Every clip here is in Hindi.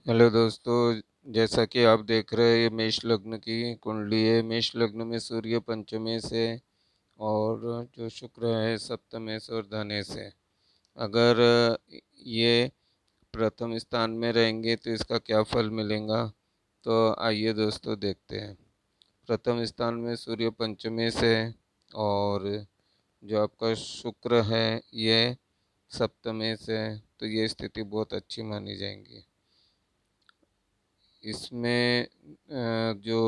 हेलो दोस्तों, जैसा कि आप देख रहे हैं ये मेष लग्न की कुंडली है। मेष लग्न में सूर्य पंचमे से और जो शुक्र है सप्तमे से और धने से। अगर ये प्रथम स्थान में रहेंगे तो इसका क्या फल मिलेगा, तो आइए दोस्तों देखते हैं। प्रथम स्थान में सूर्य पंचमे से और जो आपका शुक्र है ये सप्तमे से, तो ये स्थिति बहुत अच्छी मानी जाएंगी। इसमें जो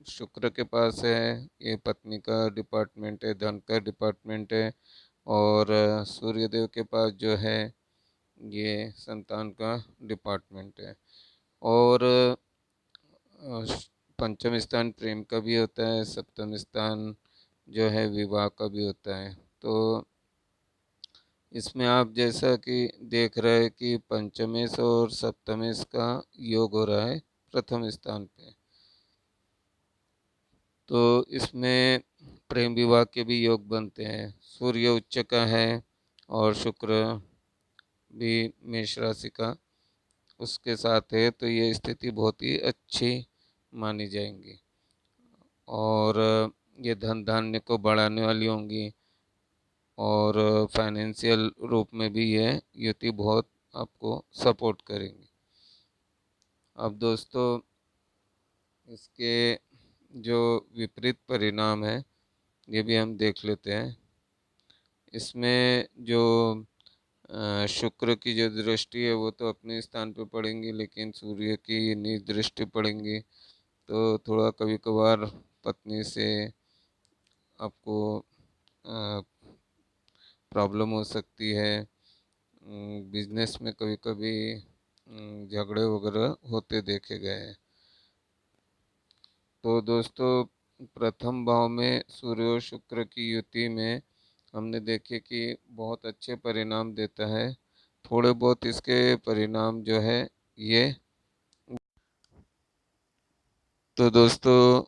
शुक्र के पास है ये पत्नी का डिपार्टमेंट है, धन का डिपार्टमेंट है। और सूर्यदेव के पास जो है ये संतान का डिपार्टमेंट है। और पंचम स्थान प्रेम का भी होता है, सप्तम स्थान जो है विवाह का भी होता है। तो इसमें आप जैसा कि देख रहे हैं कि पंचमेश और सप्तमेश का योग हो रहा है प्रथम स्थान पे। तो इसमें प्रेम विवाह के भी योग बनते हैं। सूर्य उच्च का है और शुक्र भी मेष राशि का उसके साथ है, तो ये स्थिति बहुत ही अच्छी मानी जाएंगी। और ये धन धान्य को बढ़ाने वाली होंगी और फाइनेंशियल रूप में भी ये युति बहुत आपको सपोर्ट करेंगी। अब दोस्तों इसके जो विपरीत परिणाम है ये भी हम देख लेते हैं। इसमें जो शुक्र की जो दृष्टि है वो तो अपने स्थान पे पड़ेंगी, लेकिन सूर्य की नीच दृष्टि पड़ेंगी। तो थोड़ा कभी कभार पत्नी से आपको प्रॉब्लम हो सकती है। बिजनेस में कभी कभी झगड़े वगैरह होते देखे गए हैं। तो दोस्तों प्रथम भाव में सूर्य और शुक्र की युति में हमने देखे कि बहुत अच्छे परिणाम देता है। थोड़े बहुत इसके परिणाम जो है ये, तो दोस्तों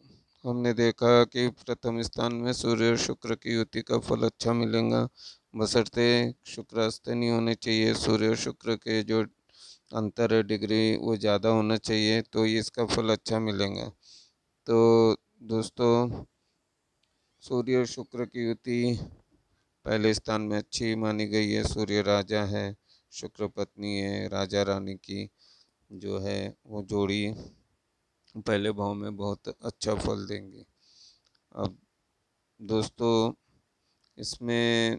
हमने देखा कि प्रथम स्थान में सूर्य और शुक्र की युति का फल अच्छा मिलेगा, बशर्ते शुक्र अस्त नहीं होने चाहिए। सूर्य और शुक्र के जो अंतर है डिग्री वो ज़्यादा होना चाहिए, तो इसका फल अच्छा मिलेगा। तो दोस्तों सूर्य और शुक्र की युति पहले स्थान में अच्छी मानी गई है। सूर्य राजा है, शुक्र पत्नी है, राजा रानी की जो है वो जोड़ी पहले भाव में बहुत अच्छा फल देंगे। अब दोस्तों इसमें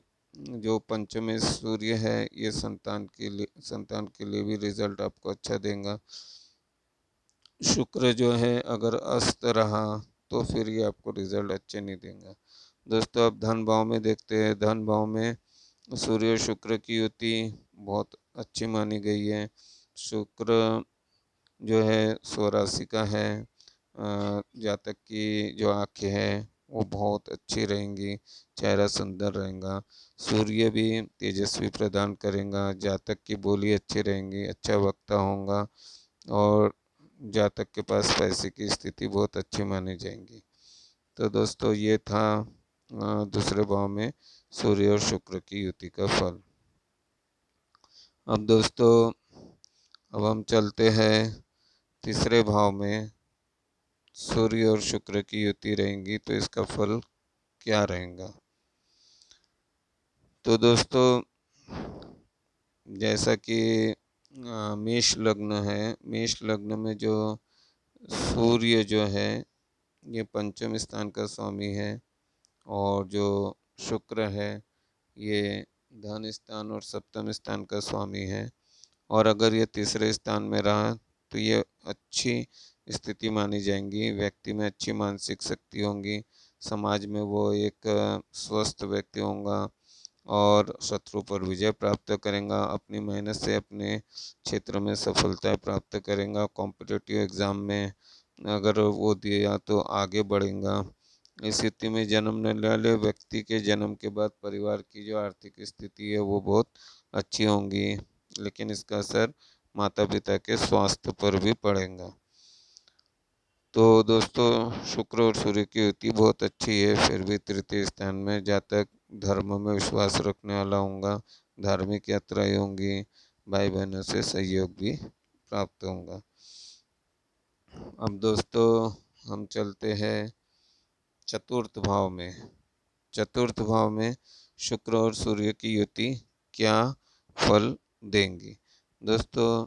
जो पंचमेश सूर्य है ये संतान के लिए भी रिजल्ट आपको अच्छा देगा। शुक्र जो है अगर अस्त रहा तो फिर ये आपको रिजल्ट अच्छे नहीं देगा। दोस्तों अब धन भाव में देखते हैं। धन भाव में सूर्य और शुक्र की युति बहुत अच्छी मानी गई है। शुक्र जो है स्वराशि का है। जातक की जो आंखें हैं वो बहुत अच्छी रहेंगी, चेहरा सुंदर रहेगा। सूर्य भी तेजस्वी प्रदान करेगा, जातक की बोली अच्छी रहेंगी, अच्छा वक्ता होगा और जातक के पास पैसे की स्थिति बहुत अच्छी मानी जाएंगी। तो दोस्तों ये था दूसरे भाव में सूर्य और शुक्र की युति का फल। अब दोस्तों अब हम चलते हैं तीसरे भाव में। सूर्य और शुक्र की युति रहेंगी तो इसका फल क्या रहेगा। तो दोस्तों जैसा कि मेष लग्न है, मेष लग्न में जो सूर्य जो है ये पंचम स्थान का स्वामी है और जो शुक्र है ये धन स्थान और सप्तम स्थान का स्वामी है। और अगर ये तीसरे स्थान में रहा तो ये अच्छी स्थिति मानी जाएंगी। व्यक्ति में अच्छी मानसिक शक्ति होंगी, समाज में वो एक स्वस्थ व्यक्ति होगा और शत्रु पर विजय प्राप्त करेगा। अपनी मेहनत से अपने क्षेत्र में सफलता प्राप्त करेगा। कॉम्पिटिटिव एग्ज़ाम में अगर वो दिया तो आगे बढ़ेगा। इस स्थिति में जन्मने वाले व्यक्ति के जन्म के बाद परिवार की जो आर्थिक स्थिति है वो बहुत अच्छी होंगी, लेकिन इसका असर माता पिता के स्वास्थ्य पर भी पड़ेगा। तो दोस्तों शुक्र और सूर्य की युति बहुत अच्छी है, फिर भी तृतीय स्थान में जातक धर्म में विश्वास रखने वाला होगा, धार्मिक यात्राएं होंगी, भाई बहनों से सहयोग भी प्राप्त होगा। अब दोस्तों हम चलते हैं चतुर्थ भाव में। चतुर्थ भाव में शुक्र और सूर्य की युति क्या फल देंगी। दोस्तों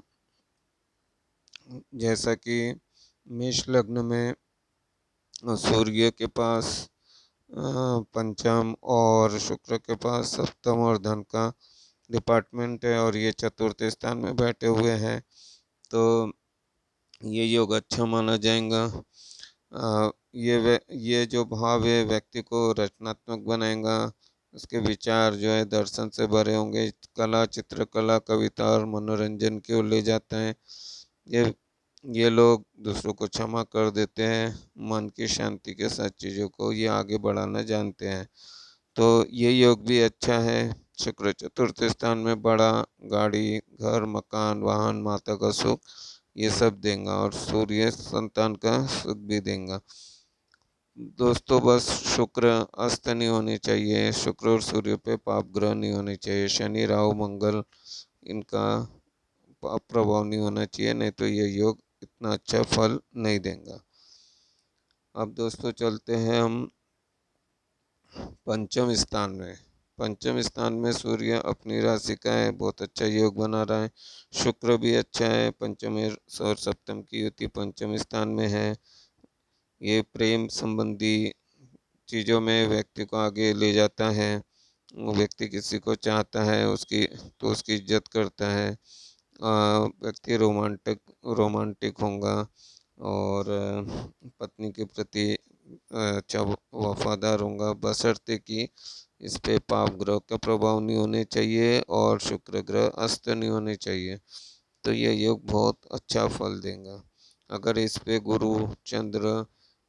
जैसा कि मेष लग्न में सूर्य के पास पंचम और शुक्र के पास सप्तम और धन का डिपार्टमेंट है और ये चतुर्थ स्थान में बैठे हुए हैं, तो ये योग अच्छा माना जाएगा। ये जो भाव है व्यक्ति को रचनात्मक बनाएगा। उसके विचार जो है दर्शन से भरे होंगे। कला, चित्रकला, कविता और मनोरंजन की ओर ले जाता है। ये लोग दूसरों को क्षमा कर देते हैं। मन की शांति के साथ चीज़ों को ये आगे बढ़ाना जानते हैं, तो ये योग भी अच्छा है। शुक्र चतुर्थ स्थान में बड़ा गाड़ी, घर, मकान, वाहन, माता का सुख ये सब देगा और सूर्य संतान का सुख भी देगा। दोस्तों बस शुक्र अस्त नहीं होनी चाहिए, शुक्र और सूर्य पे पाप ग्रह नहीं होने चाहिए, शनि, राहु, मंगल इनका पाप प्रभाव नहीं होना चाहिए, नहीं तो ये योग इतना अच्छा फल नहीं देगा। अब दोस्तों चलते हैं हम पंचम स्थान में। पंचम स्थान में सूर्य अपनी राशि का है, बहुत अच्छा योग बना रहा है। शुक्र भी अच्छा है, पंचम और सप्तम की युति पंचम स्थान में है। ये प्रेम संबंधी चीज़ों में व्यक्ति को आगे ले जाता है। वो व्यक्ति किसी को चाहता है उसकी तो उसकी इज्जत करता है। व्यक्ति रोमांटिक होगा और पत्नी के प्रति अच्छा वफादार होगा, बशर्ते कि इस पे पाप ग्रह का प्रभाव नहीं होने चाहिए और शुक्र ग्रह अस्त नहीं होने चाहिए, तो ये योग बहुत अच्छा फल देगा। अगर इस पे गुरु, चंद्र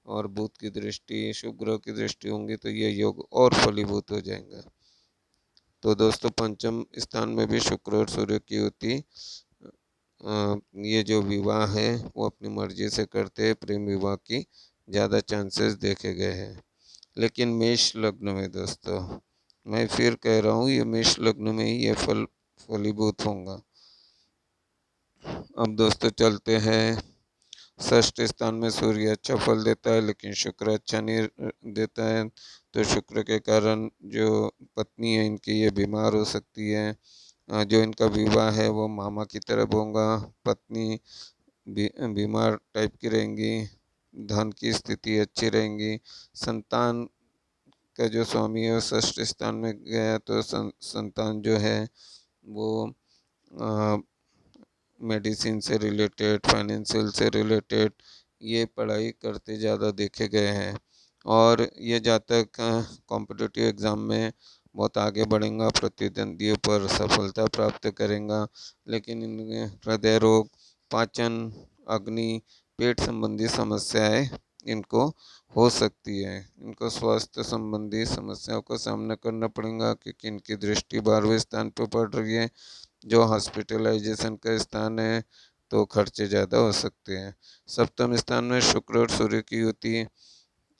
और बुध की दृष्टि, शुभ ग्रह की दृष्टि होंगी तो ये योग और फलीभूत हो जाएगा। तो दोस्तों पंचम स्थान में भी शुक्र और सूर्य की युति, ये जो विवाह है वो अपनी मर्जी से करते हैं, प्रेम विवाह की ज़्यादा चांसेस देखे गए हैं। लेकिन मेष लग्न में दोस्तों मैं फिर कह रहा हूँ ये मेष लग्न में ही ये फलीभूत होगा। अब दोस्तों चलते हैं षष्ठ स्थान में सूर्य अच्छा फल देता है लेकिन शुक्र अच्छा नहीं देता है, तो शुक्र के कारण जो पत्नी है इनकी ये बीमार हो सकती है। जो इनका विवाह है वो मामा की तरफ होगा, पत्नी बीमार टाइप की रहेंगी, धन की स्थिति अच्छी रहेंगी। संतान का जो स्वामी है वो षष्ठ स्थान में गया तो संतान जो है वो मेडिसिन से रिलेटेड, फाइनेंशियल से रिलेटेड ये पढ़ाई करते ज़्यादा देखे गए हैं और ये जातक कॉम्पिटिटिव एग्ज़ाम में बहुत आगे बढ़ेगा, प्रतिद्वंदियों पर सफलता प्राप्त करेगा। लेकिन इनके हृदय रोग, पाचन, अग्नि, पेट संबंधी समस्याएं इनको हो सकती है। इनको स्वास्थ्य संबंधी समस्याओं का सामना करना पड़ेगा क्योंकि इनकी दृष्टि 12वें स्थान पर पड़ रही है, जो हॉस्पिटलाइजेशन का स्थान है, तो खर्चे ज़्यादा हो सकते हैं। सप्तम स्थान में शुक्र और सूर्य की युति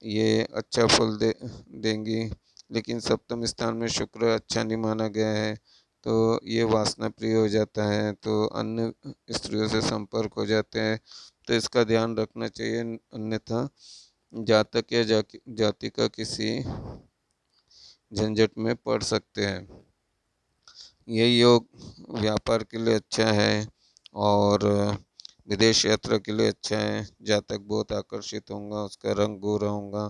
ये अच्छा फल देंगी, लेकिन सप्तम स्थान में शुक्र अच्छा नहीं माना गया है, तो ये वासना प्रिय हो जाता है, तो अन्य स्त्रियों से संपर्क हो जाते हैं, तो इसका ध्यान रखना चाहिए, अन्यथा जातक या जाति का किसी झंझट में पड़ सकते हैं। ये योग व्यापार के लिए अच्छा है और विदेश यात्रा के लिए अच्छा है। जातक बहुत आकर्षित होगा, उसका रंग गोरा होगा,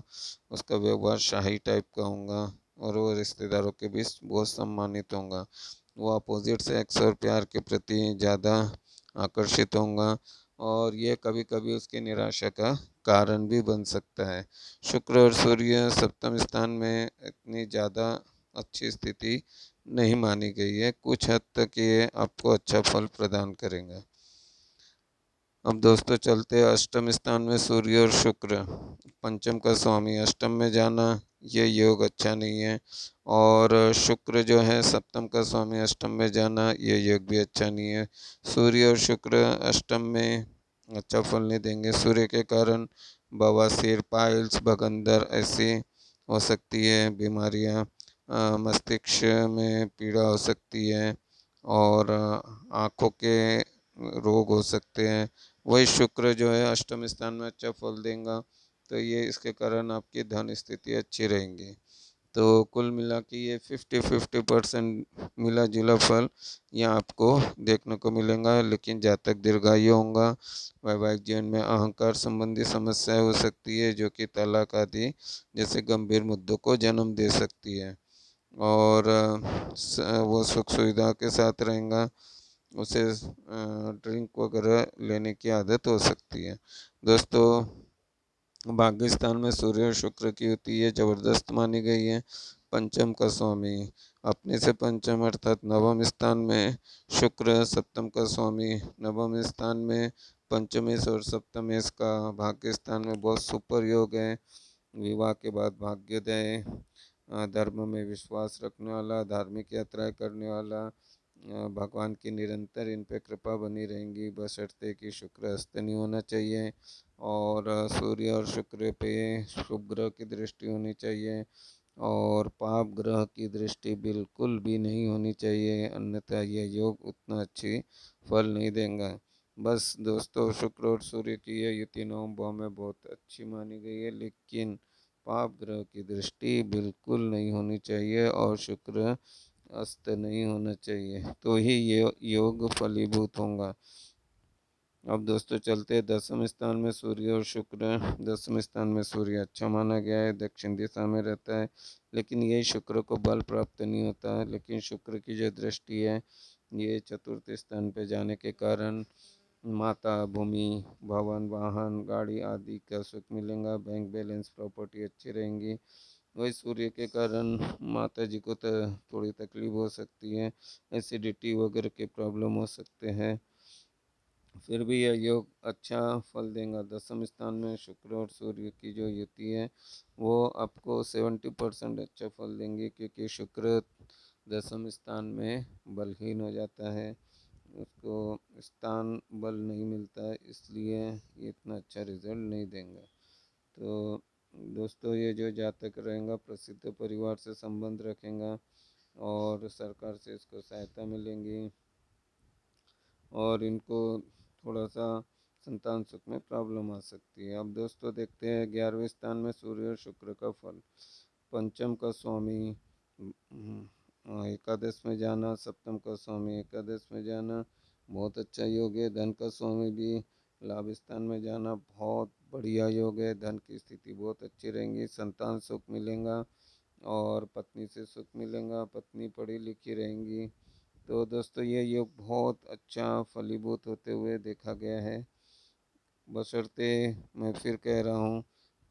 उसका व्यवहार शाही टाइप का होगा और वो रिश्तेदारों के बीच बहुत सम्मानित होगा। वो अपोजिट सेक्स और प्यार के प्रति ज़्यादा आकर्षित होगा और ये कभी कभी उसकी निराशा का कारण भी बन सकता है। शुक्र और सूर्य सप्तम स्थान में इतनी ज़्यादा अच्छी स्थिति नहीं मानी गई है, कुछ हद तक ये आपको अच्छा फल प्रदान करेंगे। अब दोस्तों चलते हैं अष्टम स्थान में सूर्य और शुक्र, पंचम का स्वामी अष्टम में जाना ये योग अच्छा नहीं है और शुक्र जो है सप्तम का स्वामी अष्टम में जाना ये योग भी अच्छा नहीं है। सूर्य और शुक्र अष्टम में अच्छा फल नहीं देंगे। सूर्य के कारण बवासीर, पाइल्स, भगंदर ऐसी हो सकती है बीमारियां, मस्तिष्क में पीड़ा हो सकती है और आँखों के रोग हो सकते हैं। वही शुक्र जो है अष्टम स्थान में अच्छा फल देगा, तो ये इसके कारण आपकी धन स्थिति अच्छी रहेंगी। तो कुल मिला के ये 50-50% मिला जुला फल यहाँ आपको देखने को मिलेगा। लेकिन जातक दीर्घायु होगा, वैवाहिक जीवन में अहंकार संबंधी समस्याएं हो सकती है, जो कि तलाक आदि जैसे गंभीर मुद्दों को जन्म दे सकती है। और वो सुख सुविधा के साथ रहेगा, उसे ड्रिंक वगैरह लेने की आदत हो सकती है। दोस्तों, भाग्यस्थान में सूर्य और शुक्र की युति ये जबरदस्त मानी गई है। पंचम का स्वामी अपने से पंचम अर्थात नवम स्थान में शुक्र, सप्तम का स्वामी नवम स्थान में पंचमेश और सप्तमेश का भाग्य स्थान में बहुत सुपर योग है। विवाह के बाद भाग्योदय, धर्म में विश्वास रखने वाला, धार्मिक यात्राएं करने वाला, भगवान की निरंतर इन पे कृपा बनी रहेंगी, बशर्ते कि शुक्र अस्त नहीं होना चाहिए। और सूर्य और शुक्र पे शुभ ग्रह की दृष्टि होनी चाहिए, और पाप ग्रह की दृष्टि बिल्कुल भी नहीं होनी चाहिए, अन्यथा ये योग उतना अच्छी फल नहीं देगा। बस दोस्तों, शुक्र और सूर्य की ये युति नवम भाव में बहुत अच्छी मानी गई है, लेकिन पाप ग्रह की दृष्टि बिल्कुल नहीं होनी चाहिए और शुक्र अस्त नहीं होना चाहिए, तो ही ये योग फलीभूत होगा। अब दोस्तों चलते हैं दसम स्थान में सूर्य और शुक्र। दसम स्थान में सूर्य अच्छा माना गया है, दक्षिण दिशा में रहता है, लेकिन यही शुक्र को बल प्राप्त नहीं होता है। लेकिन शुक्र की जो दृष्टि है ये चतुर्थ स्थान पे जाने के कारण माता, भूमि, भवन, वाहन, गाड़ी आदि का सुख मिलेगा, बैंक बैलेंस, प्रॉपर्टी अच्छी रहेंगी। वही सूर्य के कारण माता जी को थोड़ी तकलीफ हो सकती है, एसिडिटी वगैरह के प्रॉब्लम हो सकते हैं, फिर भी यह योग अच्छा फल देगा। दसम स्थान में शुक्र और सूर्य की जो युति है वो आपको 70% अच्छा फल देंगे, क्योंकि शुक्र दसम स्थान में बलहीन हो जाता है, उसको स्थान बल नहीं मिलता है, इसलिए ये इतना अच्छा रिजल्ट नहीं देंगे। तो दोस्तों, ये जो जातक रहेगा प्रसिद्ध परिवार से संबंध रखेगा और सरकार से इसको सहायता मिलेंगी, और इनको थोड़ा सा संतान सुख में प्रॉब्लम आ सकती है। अब दोस्तों देखते हैं 11वें स्थान में सूर्य और शुक्र का फल। पंचम का स्वामी एकादश में जाना, सप्तम का स्वामी एकादश में जाना बहुत अच्छा योग है। धन का स्वामी भी लाभ स्थान में जाना बहुत बढ़िया योग है, धन की स्थिति बहुत अच्छी रहेंगी, संतान सुख मिलेगा और पत्नी से सुख मिलेगा, पत्नी पढ़ी लिखी रहेंगी। तो दोस्तों, ये योग बहुत अच्छा फलीभूत होते हुए देखा गया है, बशर्ते मैं फिर कह रहा हूँ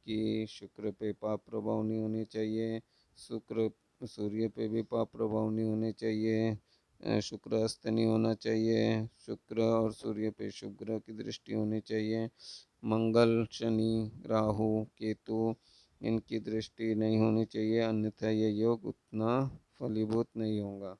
कि शुक्र पे पाप प्रभाव नहीं होने चाहिए, शुक्र सूर्य पे भी पाप प्रभाव नहीं होने चाहिए, शुक्र अस्त नहीं होना चाहिए, शुक्र और सूर्य पे शुभ ग्रह की दृष्टि होनी चाहिए, मंगल, शनि, राहु, केतु इनकी दृष्टि नहीं होनी चाहिए, अन्यथा ये योग उतना फलीभूत नहीं होगा।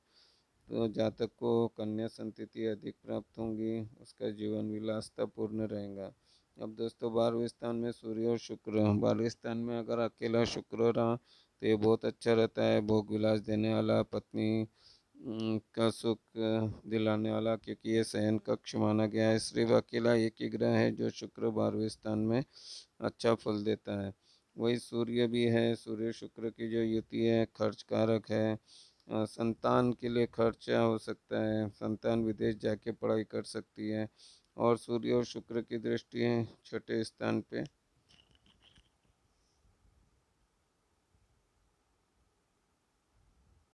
तो जातक को कन्या संतति अधिक प्राप्त होंगी, उसका जीवन विलासतापूर्ण रहेगा। अब दोस्तों 12वें स्थान में सूर्य और शुक्र। 12वें स्थान में अगर अकेला शुक्र रहा तो ये बहुत अच्छा रहता है, भोग विलास देने वाला, पत्नी का सुख दिलाने वाला, क्योंकि ये शयन कक्ष माना गया है। सिर्फ अकेला एक ही ग्रह है जो शुक्र 12वें स्थान में अच्छा फल देता है। वही सूर्य भी है, सूर्य शुक्र की जो युति है खर्च कारक है, संतान के लिए खर्चा हो सकता है, संतान विदेश जाके पढ़ाई कर सकती है, और सूर्य और शुक्र की दृष्टि छठे स्थान पे